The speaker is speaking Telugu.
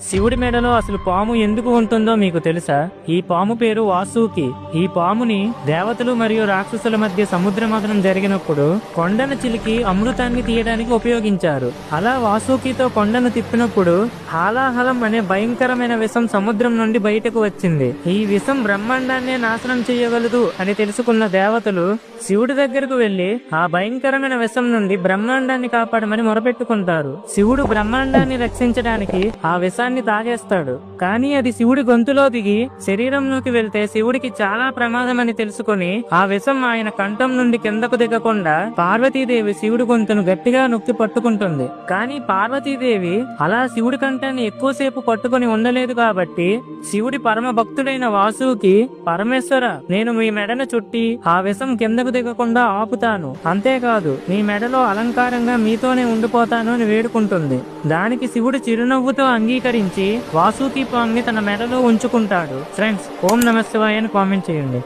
శివుడి మెడలో అసలు పాము ఎందుకు ఉంటుందో మీకు తెలుసా? ఈ పాము పేరు వాసుకి. ఈ పాముని దేవతలు మరియు రాక్షసుల మధ్య సముద్ర మథనం జరిగినప్పుడు కొండను చిలికి అమృతాన్ని తీయడానికి ఉపయోగించారు. అలా వాసుకితో కొండను తిప్పినప్పుడు హాలాహలం అనే భయంకరమైన విషం సముద్రం నుండి బయటకు వచ్చింది. ఈ విషం బ్రహ్మాండాన్నే నాశనం చేయగలదు అని తెలుసుకున్న దేవతలు శివుడి దగ్గరకు వెళ్లి ఆ భయంకరమైన విషం నుండి బ్రహ్మాండాన్ని కాపాడమని మొరపెట్టుకుంటారు. శివుడు బ్రహ్మాండాన్ని రక్షించడానికి ఆ విషాన్ని తాగేస్తాడు. కానీ అది శివుడి గొంతులో దిగి శరీరంలోకి వెళ్తే శివుడికి చాలా ప్రమాదం అని తెలుసుకుని ఆ విషం ఆయన కంఠం నుండి కిందకు దిగకుండా పార్వతీదేవి శివుడి గొంతును గట్టిగా నొక్కి పట్టుకుంటుంది. కానీ పార్వతీదేవి అలా శివుడి కంఠాన్ని ఎక్కువసేపు పట్టుకుని ఉండలేదు కాబట్టి శివుడి పరమ భక్తుడైన వాసుకి, పరమేశ్వర, నేను మీ మెడను చుట్టి ఆ విషం కిందకు దిగకుండా ఆపుతాను, అంతేకాదు మీ మెడలో అలంకారంగా మీతోనే ఉండిపోతాను అని వేడుకుంటుంది. దానికి శివుడు చిరునవ్వుతో అంగీకరించి వాసుకి పాముని తన మెడలో ఉంచుకుంటాడు. ఫ్రెండ్స్, ఓం నమః శివాయ అని కామెంట్ చేయండి.